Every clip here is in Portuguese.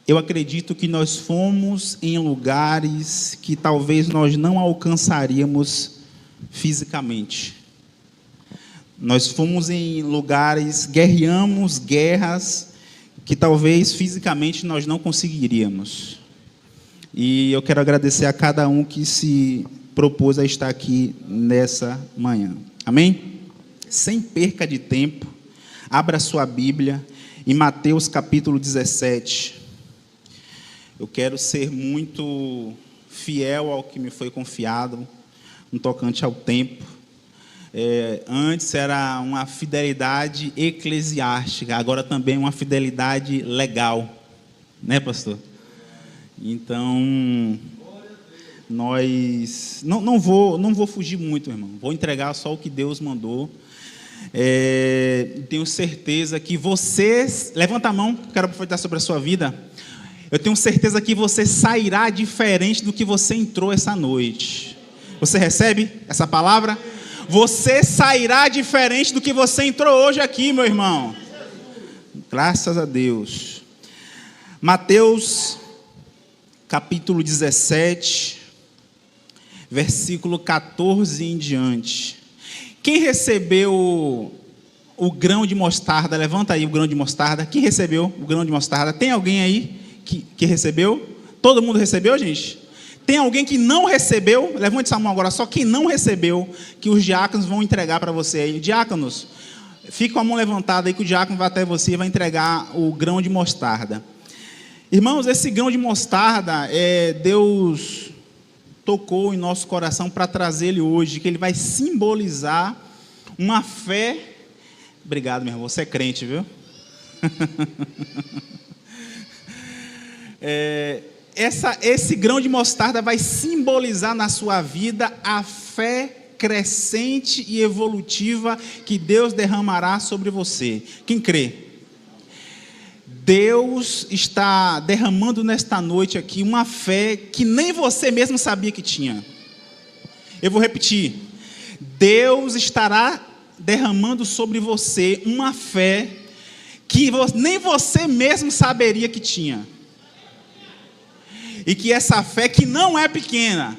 eu acredito que nós fomos em lugares que talvez nós não alcançaríamos fisicamente. Nós fomos em lugares, guerreamos guerras que talvez fisicamente nós não conseguiríamos. E eu quero agradecer a cada um que se propôs a estar aqui nessa manhã. Amém? Sem perca de tempo, abra sua Bíblia em Mateus capítulo 17. Eu quero ser muito fiel ao que me foi confiado, no tocante ao tempo. Antes era uma fidelidade eclesiástica, agora também uma fidelidade legal, né, pastor? Então, nós não vou fugir muito, irmão. Vou entregar só o que Deus mandou. Tenho certeza que vocês, levanta a mão, quero profetizar sobre a sua vida. Eu tenho certeza que você sairá diferente do que você entrou essa noite. Você recebe essa palavra? Você sairá diferente do que você entrou hoje aqui, meu irmão. Graças a Deus. Mateus, capítulo 17, versículo 14 em diante. Quem recebeu o grão de mostarda? Levanta aí o grão de mostarda. Quem recebeu o grão de mostarda? Tem alguém aí que recebeu? Todo mundo recebeu, gente? Tem alguém que não recebeu? Levante essa mão agora, só quem não recebeu, que os diáconos vão entregar para você aí. Diáconos, fica com a mão levantada aí, que o diácono vai até você e vai entregar o grão de mostarda. Irmãos, esse grão de mostarda, Deus tocou em nosso coração para trazer ele hoje, que ele vai simbolizar uma fé. Obrigado, meu irmão, você é crente, viu? Esse grão de mostarda vai simbolizar na sua vida a fé crescente e evolutiva que Deus derramará sobre você. Quem crê? Deus está derramando nesta noite aqui uma fé que nem você mesmo sabia que tinha. Eu vou repetir. Deus estará derramando sobre você uma fé que nem você mesmo saberia que tinha. E que essa fé que não é pequena,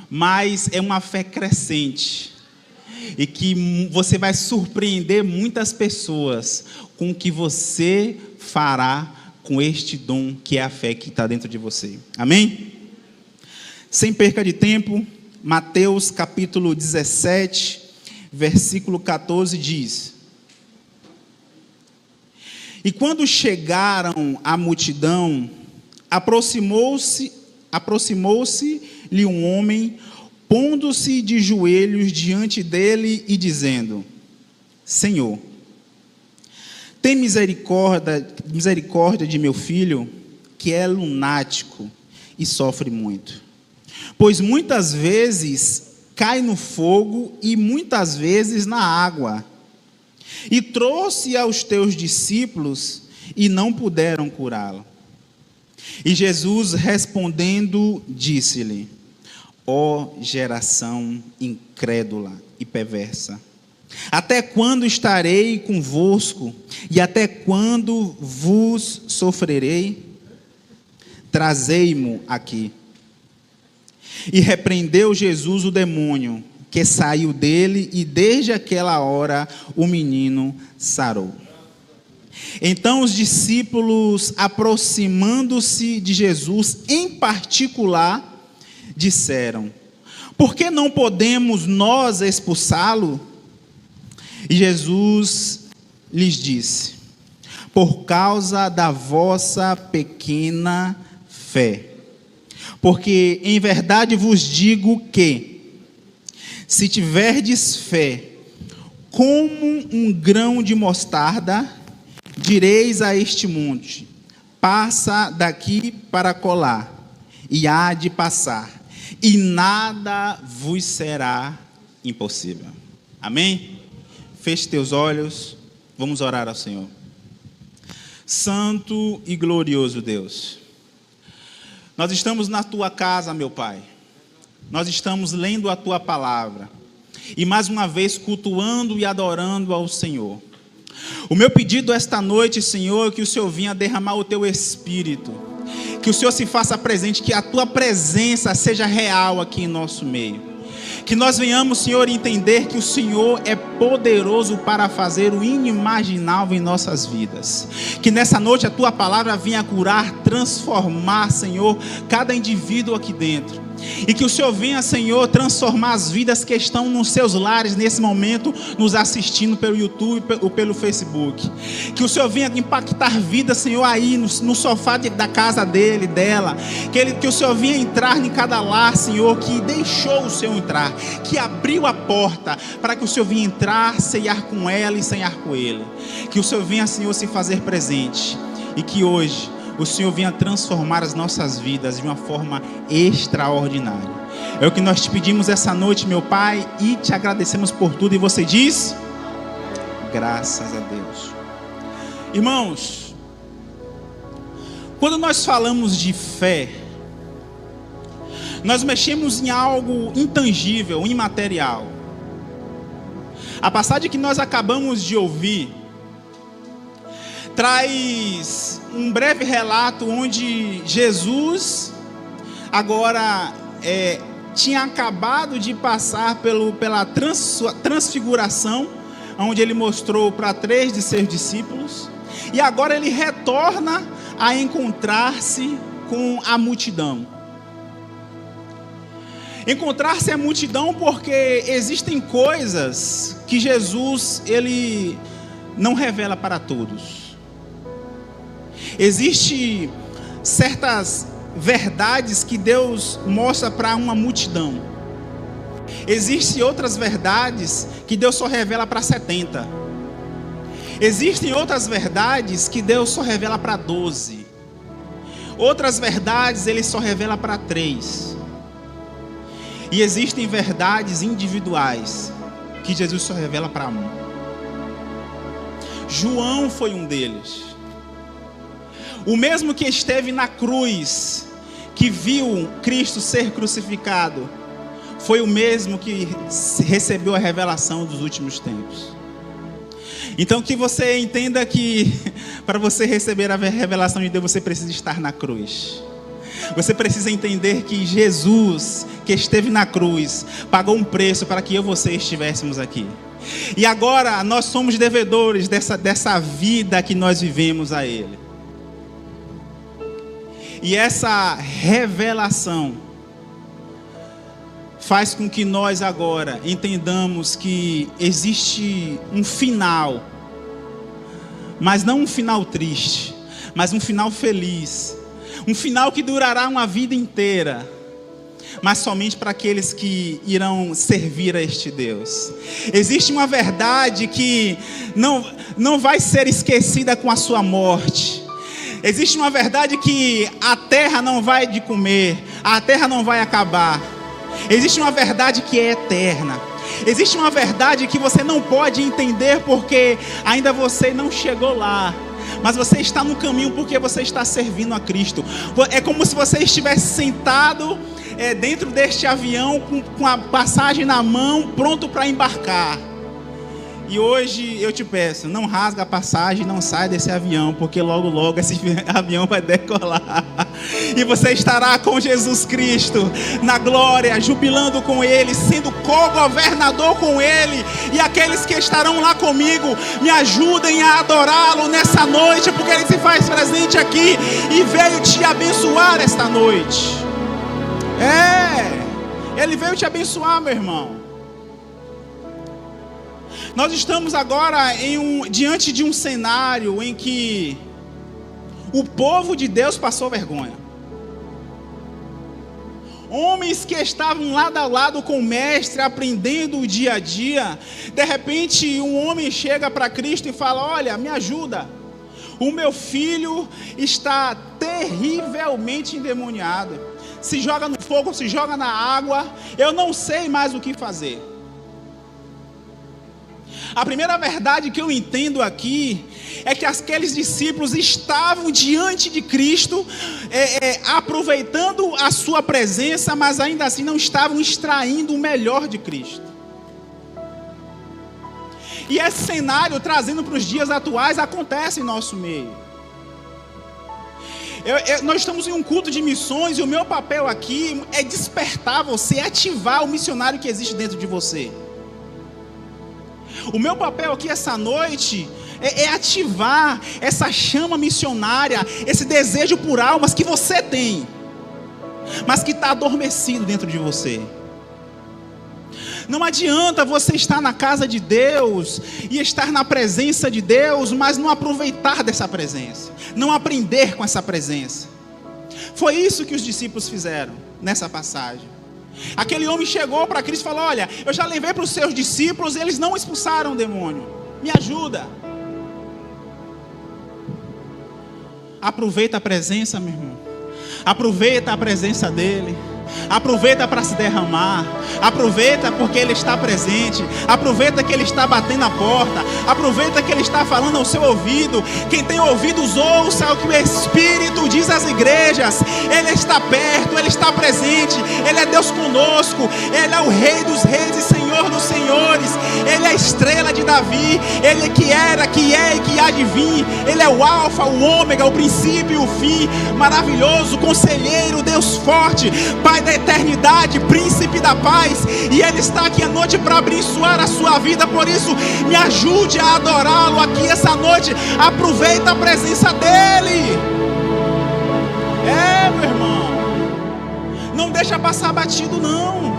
mas é uma fé crescente. E que você vai surpreender muitas pessoas com o que você fará com este dom que é a fé que está dentro de você. Amém? Sem perca de tempo, Mateus capítulo 17, versículo 14 diz: E quando chegaram à multidão, aproximou-se-lhe um homem, pondo-se de joelhos diante dele e dizendo: Senhor, tem misericórdia de meu filho, que é lunático e sofre muito. Pois muitas vezes cai no fogo e muitas vezes na água. E trouxe aos teus discípulos e não puderam curá-lo. E Jesus respondendo disse-lhe: Ó geração incrédula e perversa, até quando estarei convosco e até quando vos sofrerei? Trazei-mo aqui. E repreendeu Jesus o demônio, que saiu dele, e desde aquela hora o menino sarou. Então os discípulos, aproximando-se de Jesus em particular, disseram: Por que não podemos nós expulsá-lo? E Jesus lhes disse: Por causa da vossa pequena fé. Porque em verdade vos digo que, se tiverdes fé como um grão de mostarda, direis a este monte: passa daqui para colar, e há de passar, e nada vos será impossível. Amém? Feche teus olhos, vamos orar ao Senhor. Santo e glorioso Deus, nós estamos na tua casa, meu Pai. Nós estamos lendo a tua palavra e mais uma vez cultuando e adorando ao Senhor. O meu pedido esta noite, Senhor, é que o Senhor venha derramar o teu Espírito, que o Senhor se faça presente, que a tua presença seja real aqui em nosso meio. Que nós venhamos, Senhor, entender que o Senhor é poderoso para fazer o inimaginável em nossas vidas. Que nessa noite a tua palavra venha curar, transformar, Senhor, cada indivíduo aqui dentro. E que o Senhor venha, Senhor, transformar as vidas que estão nos seus lares nesse momento, nos assistindo pelo YouTube ou pelo Facebook. Que o Senhor venha impactar vidas, Senhor, aí no sofá da casa dele, dela. Que o Senhor venha entrar em cada lar, Senhor, que deixou o Senhor entrar, que abriu a porta para que o Senhor venha entrar, ceiar com ela e ceiar com ele. Que o Senhor venha, Senhor, se fazer presente. E que hoje o Senhor venha transformar as nossas vidas de uma forma extraordinária. É o que nós te pedimos essa noite, meu Pai, e te agradecemos por tudo. E você diz: graças a Deus. Irmãos, quando nós falamos de fé, nós mexemos em algo intangível, imaterial. A passagem que nós acabamos de ouvir traz um breve relato onde Jesus agora tinha acabado de passar pela transfiguração, onde ele mostrou para 3 de seus discípulos, e agora ele retorna a encontrar-se com a multidão. Encontrar-se a multidão porque existem coisas que Jesus ele não revela para todos. Existem certas verdades que Deus mostra para uma multidão. Existem outras verdades que Deus só revela para 70. Existem outras verdades que Deus só revela para 12. Outras verdades Ele só revela para 3. E existem verdades individuais que Jesus só revela para 1. João foi um deles. O mesmo que esteve na cruz, que viu Cristo ser crucificado, foi o mesmo que recebeu a revelação dos últimos tempos. Então que você entenda que para você receber a revelação de Deus, você precisa estar na cruz. Você precisa entender que Jesus, que esteve na cruz, pagou um preço para que eu e você estivéssemos aqui. E agora nós somos devedores dessa vida que nós vivemos a Ele. E essa revelação faz com que nós agora entendamos que existe um final, mas não um final triste, mas um final feliz, um final que durará uma vida inteira, mas somente para aqueles que irão servir a este Deus. Existe uma verdade que não vai ser esquecida com a sua morte. Existe uma verdade que a terra não vai de comer, a terra não vai acabar. Existe uma verdade que é eterna. Existe uma verdade que você não pode entender porque ainda você não chegou lá. Mas você está no caminho porque você está servindo a Cristo. É como se você estivesse sentado dentro deste avião com a passagem na mão, pronto para embarcar. E hoje eu te peço, não rasga a passagem, não sai desse avião, porque logo logo esse avião vai decolar. E você estará com Jesus Cristo na glória, jubilando com Ele, sendo co-governador com Ele. E aqueles que estarão lá comigo, me ajudem a adorá-lo nessa noite, porque Ele se faz presente aqui e veio te abençoar esta noite. Ele veio te abençoar, meu irmão. Nós estamos agora diante de um cenário em que o povo de Deus passou vergonha. Homens que estavam lado a lado com o mestre, aprendendo o dia a dia. De repente um homem chega para Cristo e fala: olha, me ajuda. O meu filho está terrivelmente endemoniado. Se joga no fogo, se joga na água. Eu não sei mais o que fazer. A primeira verdade que eu entendo aqui é que aqueles discípulos estavam diante de Cristo, aproveitando a sua presença, mas ainda assim não estavam extraindo o melhor de Cristo. E esse cenário, trazendo para os dias atuais, acontece em nosso meio. Nós estamos em um culto de missões e o meu papel aqui é despertar você, ativar o missionário que existe dentro de você. O meu papel aqui essa noite é ativar essa chama missionária, esse desejo por almas que você tem, mas que está adormecido dentro de você. Não adianta você estar na casa de Deus e estar na presença de Deus, mas não aproveitar dessa presença, não aprender com essa presença. Foi isso que os discípulos fizeram nessa passagem. Aquele homem chegou para Cristo e falou: olha, eu já levei para os seus discípulos e eles não expulsaram o demônio, me ajuda. Aproveita a presença, meu irmão. Aproveita a presença dele. Aproveita para se derramar. Aproveita porque Ele está presente. Aproveita que Ele está batendo a porta. Aproveita que Ele está falando ao seu ouvido. Quem tem ouvidos, ouça o que o Espírito diz às igrejas. Ele está perto, Ele está presente. Ele é Deus conosco. Ele é o Rei dos reis e Senhor dos senhores. Ele é a estrela de Davi. Ele é que era, que é e que há de vir. Ele é o alfa, o ômega, o princípio e o fim. Maravilhoso, conselheiro, Deus forte, Pai da eternidade, príncipe da paz. E Ele está aqui à noite para abençoar a sua vida. Por isso, me ajude a adorá-lo aqui essa noite. Aproveita a presença dEle. Meu irmão, não deixa passar batido não.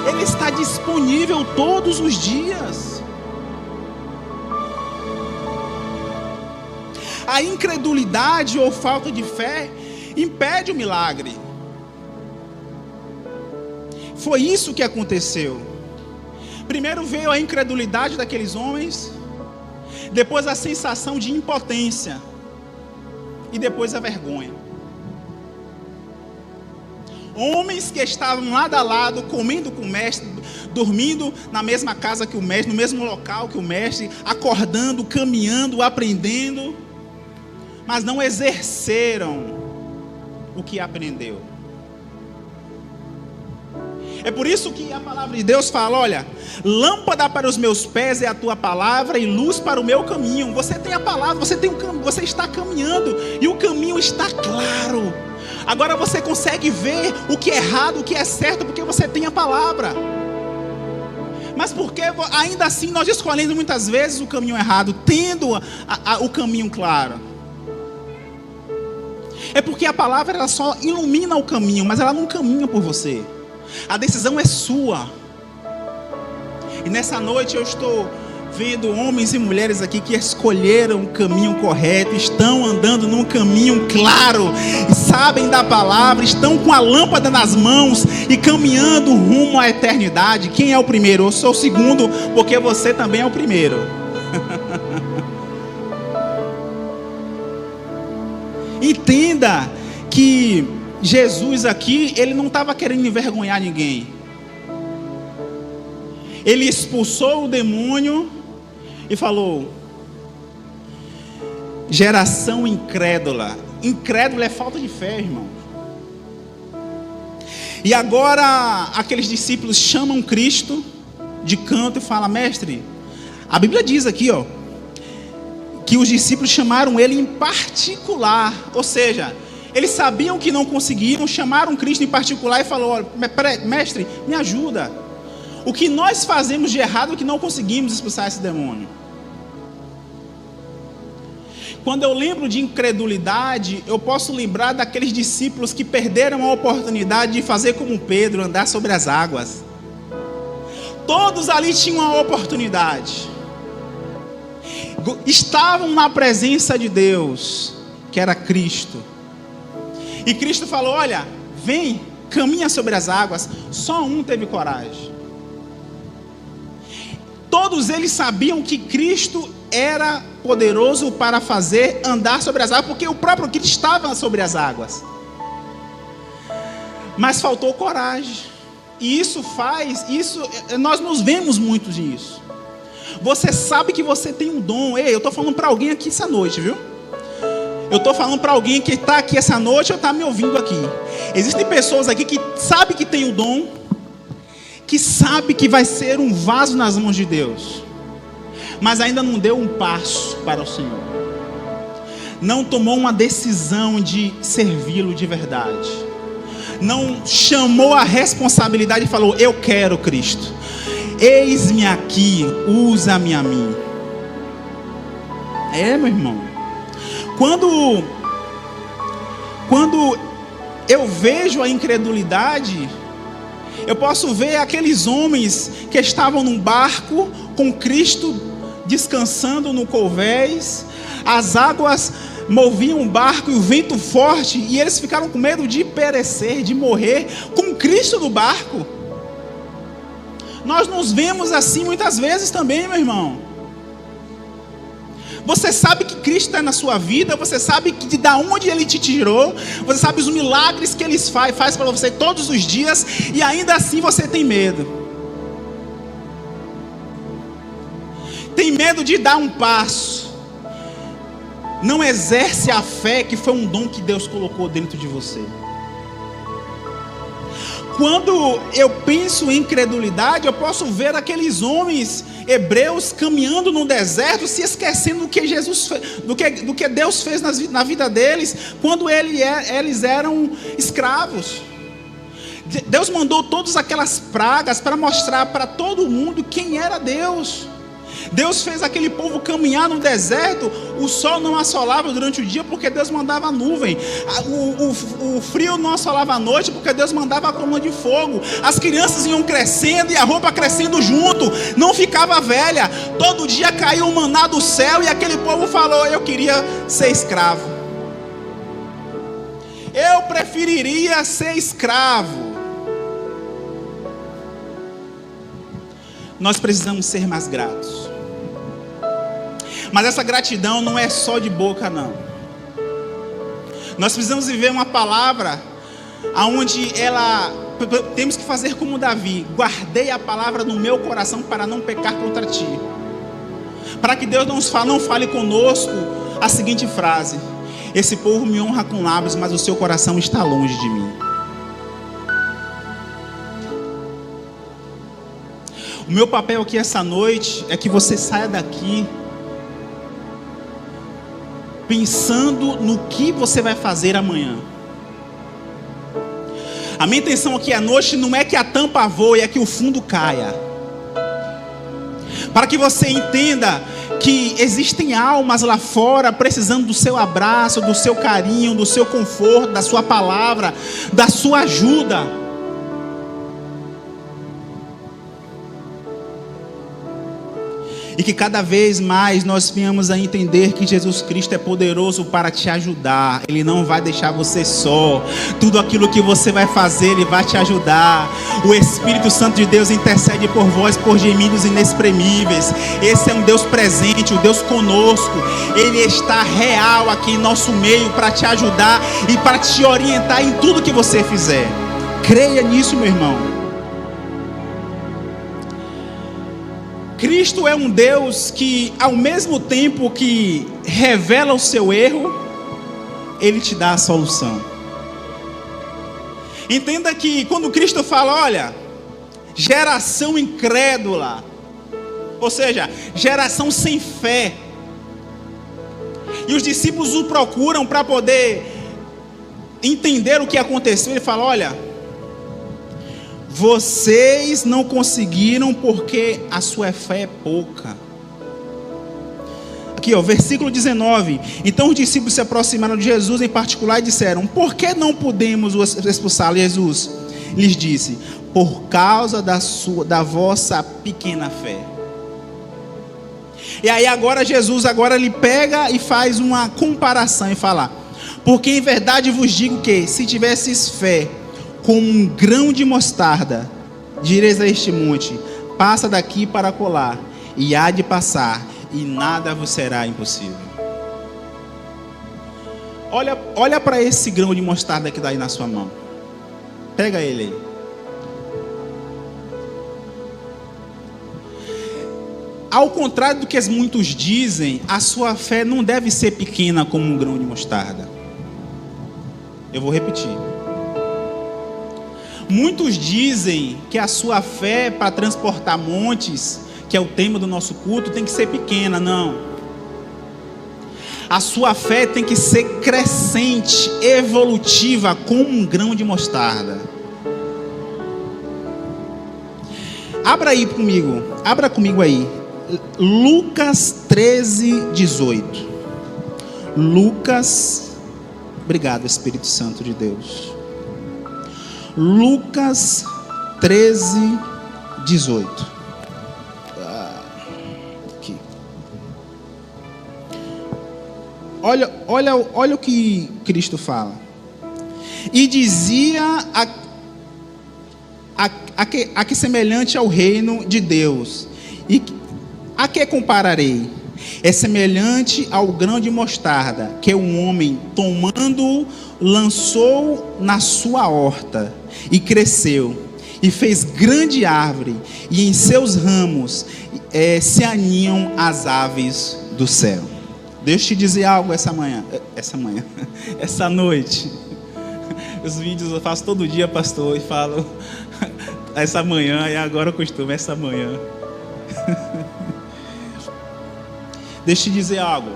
Ele está disponível todos os dias. A incredulidade ou falta de fé impede o milagre. Foi isso que aconteceu. Primeiro veio a incredulidade daqueles homens, depois a sensação de impotência e depois a vergonha. Homens que estavam lado a lado, comendo com o mestre, dormindo na mesma casa que o mestre, no mesmo local que o mestre, acordando, caminhando, aprendendo, mas não exerceram o que aprendeu. É por isso que a palavra de Deus fala: olha, lâmpada para os meus pés é a tua palavra e luz para o meu caminho. Você tem a palavra, você tem o caminho, você está caminhando e o caminho está claro. Agora você consegue ver o que é errado, o que é certo, porque você tem a palavra. Mas porque ainda assim nós escolhemos muitas vezes o caminho errado, tendo o caminho claro? É porque a palavra ela só ilumina o caminho, mas ela não caminha por você. A decisão é sua. E nessa noite eu estou vendo homens e mulheres aqui que escolheram o caminho correto, estão andando num caminho claro, sabem da palavra, estão com a lâmpada nas mãos e caminhando rumo à eternidade. Quem é o primeiro? Eu sou o segundo, porque você também é o primeiro. Entenda que Jesus aqui, Ele não estava querendo envergonhar ninguém. Ele expulsou o demônio e falou: geração incrédula. Incrédula é falta de fé, irmão. E agora aqueles discípulos chamam Cristo de canto e falam: mestre, a Bíblia diz aqui, que os discípulos chamaram Ele em particular. Ou seja, eles sabiam que não conseguiam, chamaram Cristo em particular e falaram: mestre, me ajuda. O que nós fazemos de errado é que não conseguimos expulsar esse demônio. Quando eu lembro de incredulidade, eu posso lembrar daqueles discípulos que perderam a oportunidade de fazer como Pedro, andar sobre as águas. Todos ali tinham a oportunidade. Estavam na presença de Deus, que era Cristo. E Cristo falou: olha, vem, caminha sobre as águas. Só um teve coragem. Todos eles sabiam que Cristo era poderoso para fazer andar sobre as águas, porque o próprio Cristo estava sobre as águas. Mas faltou coragem. E nós nos vemos muito disso. Você sabe que você tem um dom. Ei, eu estou falando para alguém aqui essa noite, viu? Eu estou falando para alguém que está aqui essa noite ou está me ouvindo aqui. Existem pessoas aqui que sabem que tem o dom, que sabe que vai ser um vaso nas mãos de Deus. mas ainda não deu um passo para o Senhor. Não tomou uma decisão de servi-lo de verdade. Não chamou a responsabilidade e falou: eu quero Cristo. Eis-me aqui, usa-me a mim. Meu irmão. Quando eu vejo a incredulidade, eu posso ver aqueles homens que estavam num barco com Cristo descansando no convés, as águas moviam o barco e o vento forte, e eles ficaram com medo de perecer, de morrer, com Cristo no barco. Nós nos vemos assim muitas vezes também, meu irmão. Você sabe que Cristo está na sua vida, você sabe que da onde Ele te tirou, você sabe os milagres que Ele faz para você todos os dias, e ainda assim você tem medo. Tem medo de dar um passo. Não exerce a fé que foi um dom que Deus colocou dentro de você. Quando eu penso em incredulidade, eu posso ver aqueles homens hebreus caminhando no deserto, se esquecendo do que Jesus fez, do que Deus fez na vida deles, quando eles eram escravos. Deus mandou todas aquelas pragas para mostrar para todo mundo quem era Deus. Deus fez aquele povo caminhar no deserto, o sol não assolava durante o dia porque Deus mandava nuvem, o frio não assolava a noite porque Deus mandava a coluna de fogo, as crianças iam crescendo e a roupa crescendo junto, não ficava velha, todo dia caiu o maná do céu e aquele povo falou: eu queria ser escravo, eu preferiria ser escravo. Nós precisamos ser mais gratos. Mas essa gratidão não é só de boca, não. Nós precisamos viver uma palavra onde temos que fazer como Davi: guardei a palavra no meu coração para não pecar contra ti. Para que Deus não fale conosco a seguinte frase: esse povo me honra com lábios, mas o seu coração está longe de mim. O meu papel aqui essa noite é que você saia daqui pensando no que você vai fazer amanhã. A minha intenção aqui à noite não é que a tampa voe, é que o fundo caia. Para que você entenda que existem almas lá fora precisando do seu abraço, do seu carinho, do seu conforto, da sua palavra, da sua ajuda. E que cada vez mais nós venhamos a entender que Jesus Cristo é poderoso para te ajudar. Ele não vai deixar você só. Tudo aquilo que você vai fazer, Ele vai te ajudar. O Espírito Santo de Deus intercede por vós, por gemidos inexprimíveis. Esse é um Deus presente, um Deus conosco. Ele está real aqui em nosso meio para te ajudar e para te orientar em tudo que você fizer. Creia nisso, meu irmão. Cristo é um Deus que, ao mesmo tempo que revela o seu erro, Ele te dá a solução. Entenda que quando Cristo fala: olha, geração incrédula, ou seja, geração sem fé, e os discípulos o procuram para poder entender o que aconteceu, Ele fala: olha, vocês não conseguiram porque a sua fé é pouca. Aqui, versículo 19. Então os discípulos se aproximaram de Jesus em particular e disseram: por que não podemos expulsá-lo? Jesus lhes disse: por causa da vossa pequena fé. E aí agora Jesus ele pega e faz uma comparação e fala: porque em verdade vos digo que se tivesses fé como um grão de mostarda, direis a este monte: passa daqui para acolá, e há de passar, e nada vos será impossível. Olha para esse grão de mostarda que está aí na sua mão. Pega ele aí. Ao contrário do que muitos dizem, a sua fé não deve ser pequena como um grão de mostarda. Eu vou repetir. Muitos dizem que a sua fé para transportar montes, que é o tema do nosso culto, tem que ser pequena, não. A sua fé tem que ser crescente, evolutiva, como um grão de mostarda. Abra comigo aí, Lucas 13:18. Lucas, obrigado Espírito Santo de Deus. Lucas 13:18. Aqui. Olha o que Cristo fala. E dizia a que semelhante ao reino de Deus. E a que compararei? É semelhante ao grão de mostarda, que um homem tomando lançou na sua horta, e cresceu, e fez grande árvore, e em seus ramos se aninham as aves do céu. Deixa eu te dizer algo essa noite. Os vídeos eu faço todo dia, pastor, e falo essa manhã, e agora eu costumo essa manhã. Deixa eu te dizer algo.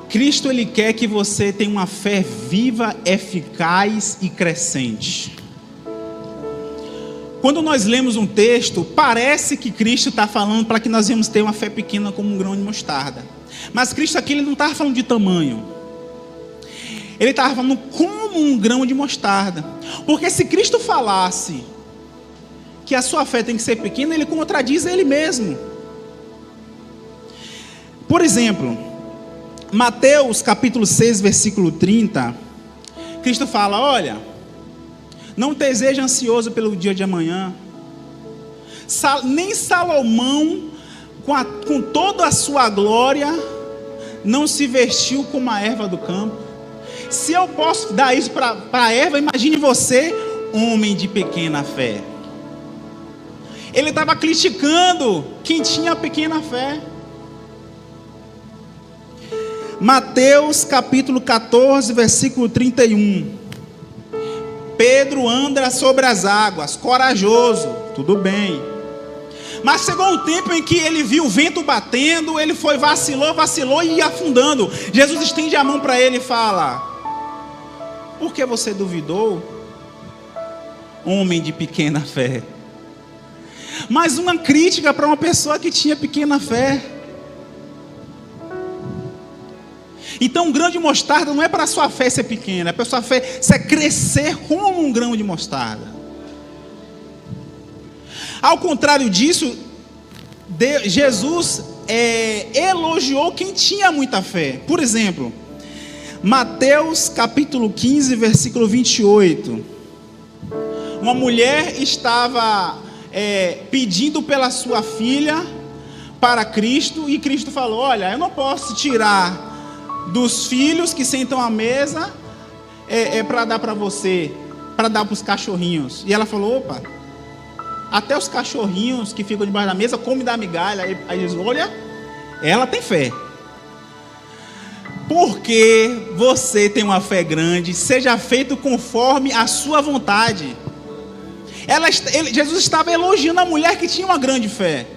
Cristo, Ele quer que você tenha uma fé viva, eficaz e crescente. Quando nós lemos um texto, parece que Cristo está falando para que nós íamos ter uma fé pequena como um grão de mostarda. Mas Cristo aqui, Ele não estava falando de tamanho. Ele estava falando como um grão de mostarda. Porque se Cristo falasse que a sua fé tem que ser pequena, Ele contradiz Ele mesmo. Por exemplo, Mateus capítulo 6, versículo 30, Cristo fala: olha, não esteja ansioso pelo dia de amanhã. Nem Salomão, com toda a sua glória, não se vestiu como a erva do campo. Se eu posso dar isso para a erva, imagine você, homem de pequena fé. Ele estava criticando quem tinha pequena fé. Mateus capítulo 14, versículo 31. Pedro anda sobre as águas, corajoso, tudo bem. Mas chegou um tempo em que ele viu o vento batendo, ele vacilou e ia afundando. Jesus estende a mão para ele e fala: por que você duvidou, homem de pequena fé? Mais uma crítica para uma pessoa que tinha pequena fé. Então, um grão de mostarda não é para a sua fé ser pequena, é para a sua fé ser crescer como um grão de mostarda. Ao contrário disso, Jesus elogiou quem tinha muita fé. Por exemplo, Mateus capítulo 15, versículo 28. Uma mulher estava pedindo pela sua filha para Cristo, e Cristo falou: olha, eu não posso tirar dos filhos que sentam à mesa para dar para você, para dar para os cachorrinhos. E ela falou: opa, até os cachorrinhos que ficam debaixo da mesa comem da migalha. Aí Jesus: olha, ela tem fé. Porque você tem uma fé grande, seja feito conforme a sua vontade. Jesus estava elogiando a mulher que tinha uma grande fé.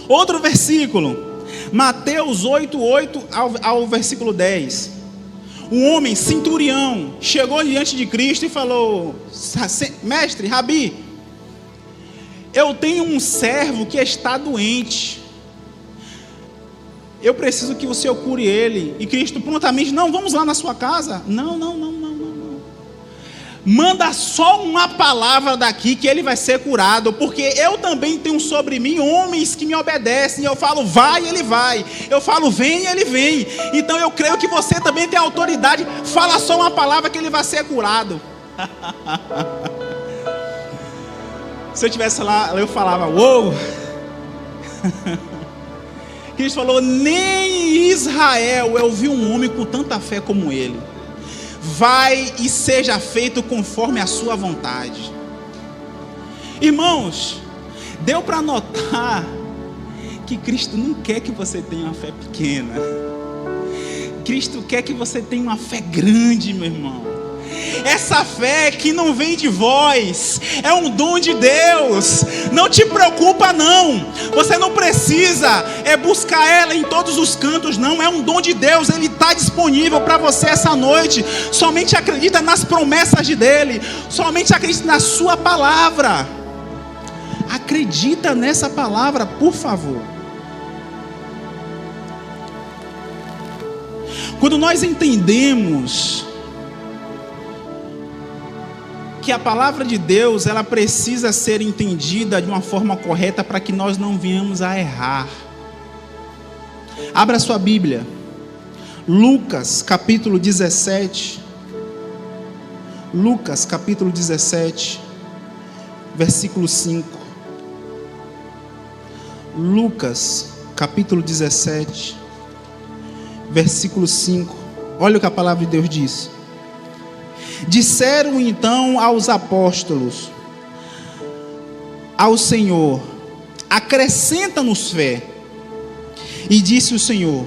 Outro versículo, Mateus 8:8 ao versículo 10. Um homem centurião chegou diante de Cristo e falou: mestre, Rabi, eu tenho um servo que está doente, eu preciso que o Senhor cure ele. E Cristo prontamente: não, vamos lá na sua casa. Não. Manda só uma palavra daqui que ele vai ser curado, porque eu também tenho sobre mim homens que me obedecem. Eu falo vai, ele vai. Eu falo vem, ele vem. Então eu creio que você também tem autoridade. Fala só uma palavra que ele vai ser curado. Se eu estivesse lá, eu falava: uou. Cristo falou: nem em Israel eu vi um homem com tanta fé como ele. Vai e seja feito conforme a sua vontade. Irmãos, deu para notar que Cristo não quer que você tenha uma fé pequena. Cristo quer que você tenha uma fé grande, meu irmão. Essa fé que não vem de vós, é um dom de Deus. Não te preocupa não, você não precisa buscar ela em todos os cantos não. É um dom de Deus, ele está disponível para você essa noite. Somente acredita nas promessas dele, somente acredita na sua palavra. Acredita nessa palavra, por favor. Quando nós entendemos que a palavra de Deus, ela precisa ser entendida de uma forma correta para que nós não venhamos a errar. Abra sua Bíblia, Lucas capítulo 17. Lucas capítulo 17, versículo 5. Lucas capítulo 17, versículo 5. Olha o que a palavra de Deus diz. Disseram então aos apóstolos ao Senhor: acrescenta-nos fé. E disse o Senhor: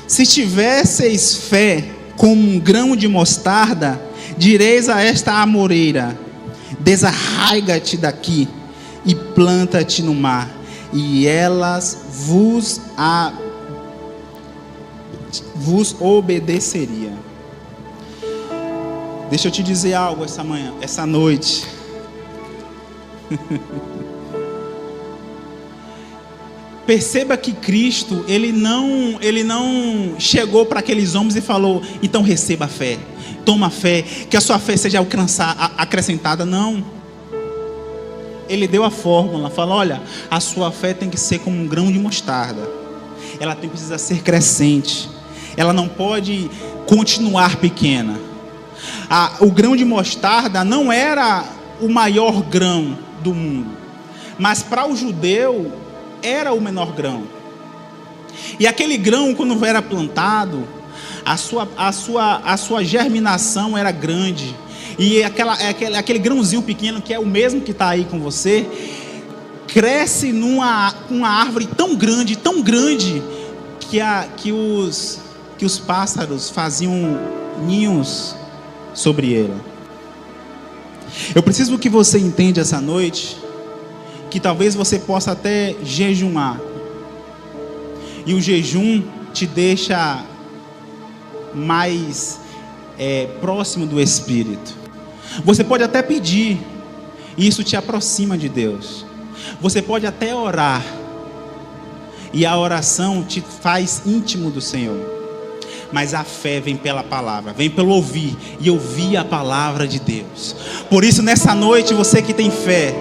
se tivesseis fé como um grão de mostarda, direis a esta amoreira: desarraiga-te daqui e planta-te no mar, e elas vos obedeceria. Deixa eu te dizer algo essa noite. Perceba que Cristo, ele não chegou para aqueles homens e falou: então receba a fé, toma fé, que a sua fé seja acrescentada. Não. Ele deu a fórmula, falou: olha, a sua fé tem que ser como um grão de mostarda. Ela precisa ser crescente. Ela não pode continuar pequena. O grão de mostarda não era o maior grão do mundo, mas para o judeu era o menor grão. E aquele grão, quando era plantado, a sua germinação era grande. E aquele grãozinho pequeno, que é o mesmo que está aí com você, cresce uma árvore tão grande, que os pássaros faziam ninhos sobre ele. Eu preciso que você entenda essa noite que talvez você possa até jejuar, e o jejum te deixa mais próximo do Espírito. Você pode até pedir, e isso te aproxima de Deus. Você pode até orar, e a oração te faz íntimo do Senhor. Mas a fé vem pela palavra, vem pelo ouvir, e ouvir a palavra de Deus. Por isso, nessa noite, você que tem fé,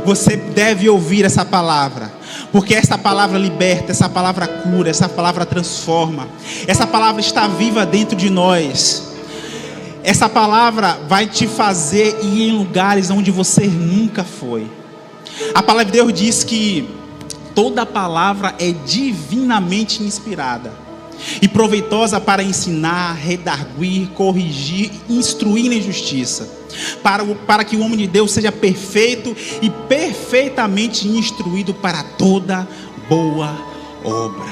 você deve ouvir essa palavra, porque essa palavra liberta, essa palavra cura, essa palavra transforma. Essa palavra está viva dentro de nós. Essa palavra vai te fazer ir em lugares onde você nunca foi. A palavra de Deus diz que toda palavra é divinamente inspirada e proveitosa para ensinar, redarguir, corrigir, instruir em justiça, para que o homem de Deus seja perfeito e perfeitamente instruído para toda boa obra.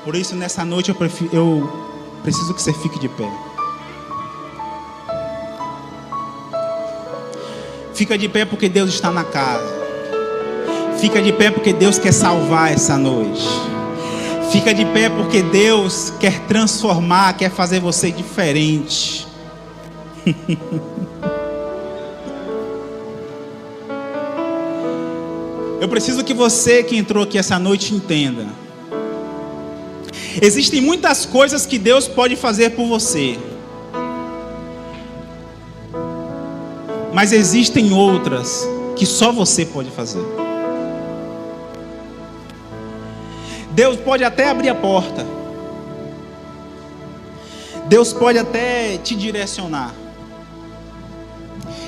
Por isso, nessa noite, eu preciso que você fique de pé. Fica de pé porque Deus está na casa. Fica de pé porque Deus quer salvar essa noite. Fica de pé porque Deus quer transformar, quer fazer você diferente. Eu preciso que você que entrou aqui essa noite entenda. Existem muitas coisas que Deus pode fazer por você, mas existem outras que só você pode fazer. Deus pode até abrir a porta. Deus pode até te direcionar.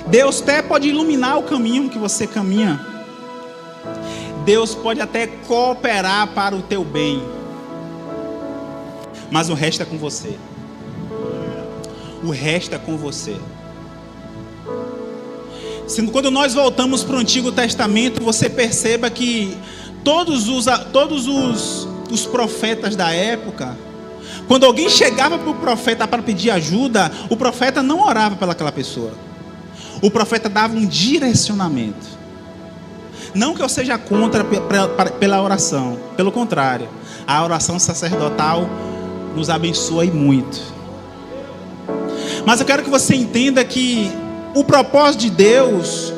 Deus até pode iluminar o caminho que você caminha. Deus pode até cooperar para o teu bem. Mas o resto é com você. O resto é com você. Quando nós voltamos para o Antigo Testamento, você perceba que todos os profetas da época Quando alguém chegava para o profeta para pedir ajuda, o profeta não orava pelaquela pessoa. O profeta dava um direcionamento. Não que eu seja contra pela oração. Pelo contrário, a oração sacerdotal nos abençoa e muito. Mas eu quero que você entenda que o propósito de Deus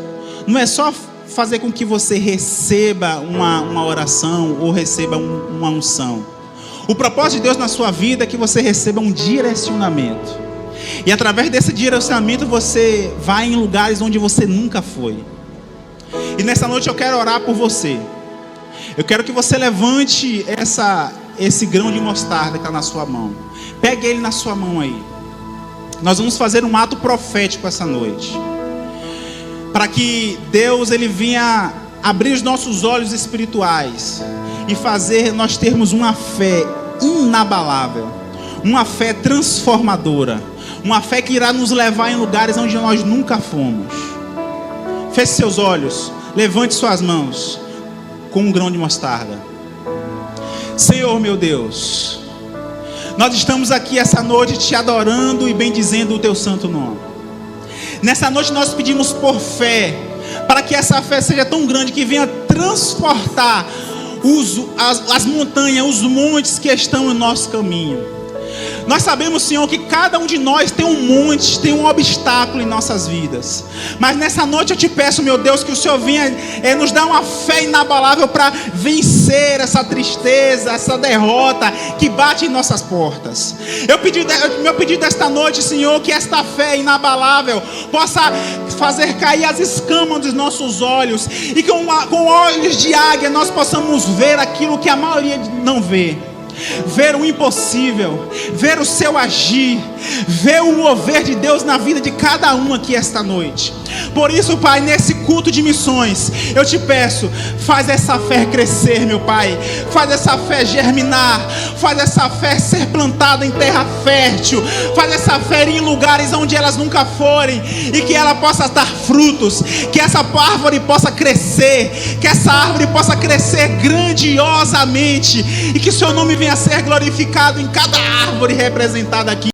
não é só fazer com que você receba uma oração ou receba uma unção. O propósito de Deus na sua vida é que você receba um direcionamento. E através desse direcionamento você vai em lugares onde você nunca foi. E nessa noite eu quero orar por você. Eu quero que você levante esse grão de mostarda que está na sua mão. Pegue ele na sua mão aí. Nós vamos fazer um ato profético essa noite. Para que Deus ele venha abrir os nossos olhos espirituais e fazer nós termos uma fé inabalável, uma fé transformadora, uma fé que irá nos levar em lugares onde nós nunca fomos. Feche seus olhos, levante suas mãos com um grão de mostarda. Senhor meu Deus, nós estamos aqui essa noite te adorando e bendizendo o teu santo nome. Nessa noite nós pedimos por fé, para que essa fé seja tão grande que venha transportar as montanhas, os montes que estão no nosso caminho. Nós sabemos, Senhor, que cada um de nós tem um monte, tem um obstáculo em nossas vidas. Mas nessa noite eu te peço, meu Deus, que o Senhor venha nos dar uma fé inabalável para vencer essa tristeza, essa derrota que bate em nossas portas. Meu pedido esta noite, Senhor, que esta fé inabalável possa fazer cair as escamas dos nossos olhos, e com olhos de águia nós possamos ver aquilo que a maioria não vê. Ver o impossível, ver o seu agir, ver o mover de Deus na vida de cada um aqui esta noite. Por isso, Pai, nesse culto de missões, eu te peço, faz essa fé crescer, meu Pai. Faz essa fé germinar, faz essa fé ser plantada em terra fértil, faz essa fé ir em lugares onde elas nunca forem, e que ela possa dar frutos, que essa árvore possa crescer, que essa árvore possa crescer grandiosamente, e que o seu nome venha a ser glorificado em cada árvore representada aqui.